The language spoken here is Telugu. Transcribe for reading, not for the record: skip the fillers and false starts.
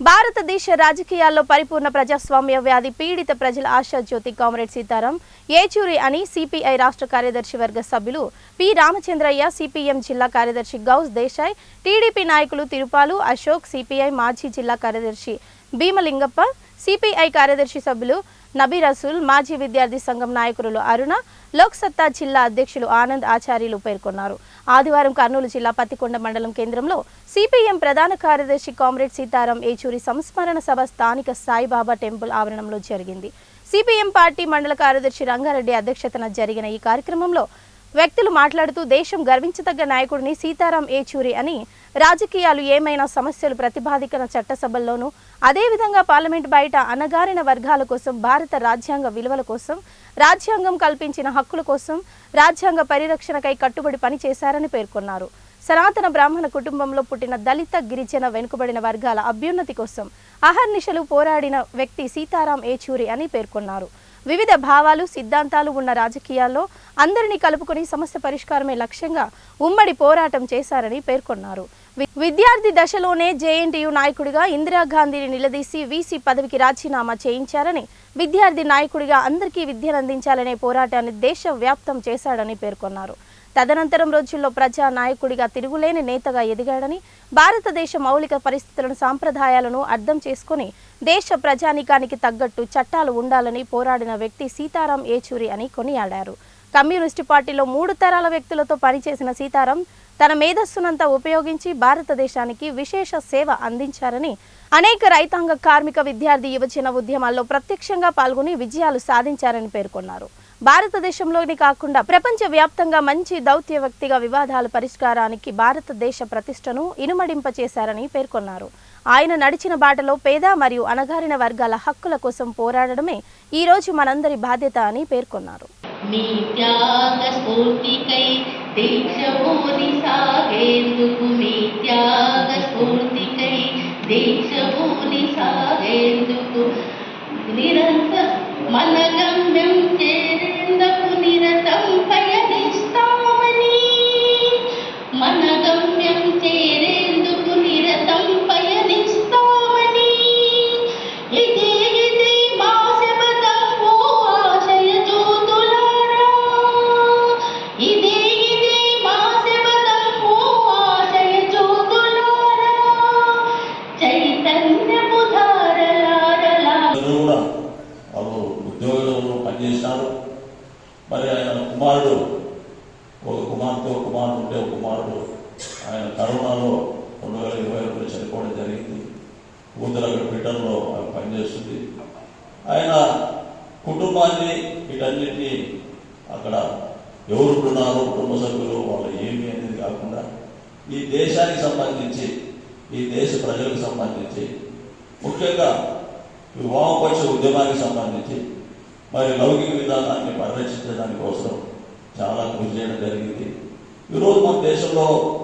భారతదేశ రాజకీయాల్లో పరిపూర్ణ ప్రజాస్వామ్య వ్యాధి పీడిత ప్రజల ఆశాజ్యోతి కామ్రేడ్ సీతారాం ఏచూరి అని సిపిఐ రాష్ట్ర కార్యదర్శి వర్గ సభ్యులు పి రామచంద్రయ్య, సిపిఎం జిల్లా కార్యదర్శి గౌస్ దేశాయ్, టీడీపీ నాయకులు తిరుపాలు అశోక్, సిపిఐ మాజీ జిల్లా కార్యదర్శి భీమలింగప్ప, సిపిఐ కార్యదర్శి సభ్యులు నబీ రసూల్, మాజీ విద్యార్థి సంఘం నాయకులు అరుణ, లోక్సత్తా జిల్లా అధ్యక్షులు ఆనంద్ ఆచార్యులు పేర్కొన్నారు. ఆదివారం కర్నూలు జిల్లా పత్తికొండ మండలం కేంద్రంలో సిపిఎం ప్రధాన కార్యదర్శి కామ్రేడ్ సీతారాం ఏచూరి సంస్మరణ సభ స్థానిక సాయిబాబా టెంపుల్ ఆవరణంలో జరిగింది. సిపిఎం పార్టీ మండల కార్యదర్శి రంగారెడ్డి అధ్యక్షతన జరిగిన ఈ కార్యక్రమంలో వ్యక్తులు మాట్లాడుతూ దేశం గర్వించదగ్గ నాయకుడిని సీతారాం ఏచూరి అని, రాజకీయాలు ఏమైనా సమస్యలు ప్రతిపాదికన చట్టసభల్లోనూ అదేవిధంగా పార్లమెంట్ బయట అణగారిన వర్గాల కోసం, భారత రాజ్యాంగ విలువల కోసం, రాజ్యాంగం కల్పించిన హక్కుల కోసం, రాజ్యాంగ పరిరక్షణకై కట్టుబడి పనిచేశారని పేర్కొన్నారు. సనాతన బ్రాహ్మణ కుటుంబంలో పుట్టిన దళిత, గిరిజన, వెనుకబడిన వర్గాల అభ్యున్నతి కోసం అహర్నిశలు పోరాడిన వ్యక్తి సీతారాం ఏచూరి అని పేర్కొన్నారు. వివిధ భావాలు, సిద్ధాంతాలు ఉన్న రాజకీయాల్లో అందరినీ కలుపుకొని సమస్య పరిష్కారమే లక్ష్యంగా ఉమ్మడి పోరాటం చేశారని పేర్కొన్నారు. విద్యార్థి దశలోనే జేఎన్టీయూ నాయకుడిగా ఇందిరాగాంధీని నిలదీసి వీసీ పదవికి రాజీనామా చేయించారని, విద్యార్థి నాయకుడిగా అందరికీ విద్యనందించాలనే పోరాటాన్ని దేశవ్యాప్తం చేశాడని పేర్కొన్నారు. తదనంతరం రోజుల్లో ప్రజా నాయకుడిగా తిరుగులేని నేతగా ఎదిగాడని, భారతదేశ మౌలిక పరిస్థితులను, సాంప్రదాయాలను అర్థం చేసుకుని దేశ ప్రజానీకానికి తగ్గట్టు చట్టాలు ఉండాలని పోరాడిన వ్యక్తి సీతారాం ఏచూరి అని కొనియాడారు. కమ్యూనిస్టు పార్టీలో 3 తరాల వ్యక్తులతో పనిచేసిన సీతారాం తన మేధస్సునంతా ఉపయోగించి భారతదేశానికి విశేష సేవ అందించారని, అనేక రైతాంగ, కార్మిక, విద్యార్థి, యువజన ఉద్యమాల్లో ప్రత్యక్షంగా పాల్గొని విజయాలు సాధించారని పేర్కొన్నారు. భారతదేశంలోని కాకుండా ప్రపంచ వ్యాప్తంగా మంచి దౌత్య వ్యక్తిగా వివాదాల పరిష్కారానికి భారతదేశ ప్రతిష్టను ఇనుమడింపచేశారని పేర్కొన్నారు. ఆయన నడిచిన బాటలో పేద మరియు అణగారిన వర్గాల హక్కుల కోసం పోరాడడమే ఈ రోజు మనందరి బాధ్యత అని పేర్కొన్నారు. మీ త్యాగ స్ఫూర్తికై దీక్షభూని సాగేందుకు, మీ త్యాగ స్ఫూర్తికై దీక్షభూని సాగేందుకు, నిరంతర మన గమ్యం చేరేందుకు నిరతం పయనిస్తామని, మన గమ్యం చేరేందుకు నిరతం పయనిస్తామని, ఇదే ఇదే మా శపథం ఓ ఆశయ జ్యోతులారా, ఇదే ఇదే మా శపథం ఓ ఆశయ జ్యోతులారా, చైతన్యపు ధారలారలా. వాళ్ళు ఉద్యోగంలో పనిచేసినారు. మరి ఆయన కుమారుడు, ఒక కుమార్తె, ఒక కుమారుడు ఉంటే ఒక కుమారుడు ఆయన కరోనాలో 2020లో చనిపోవడం జరిగింది. కూతురు అక్కడ బ్రిటన్లో పనిచేస్తుంది. ఆయన కుటుంబాన్ని వీటన్నిటినీ అక్కడ ఎవరు ఉన్నారో, కుటుంబ సభ్యులు వాళ్ళు ఏమి అనేది కాకుండా ఈ దేశానికి సంబంధించి, ఈ దేశ ప్రజలకు సంబంధించి, ముఖ్యంగా ఈ వామపక్ష ఉద్యమానికి సంబంధించి మరి లౌకిక విధానాన్ని పరిరక్షించడానికి కోసం చాలా కృషి చేయడం జరిగింది. ఈరోజు మన దేశంలో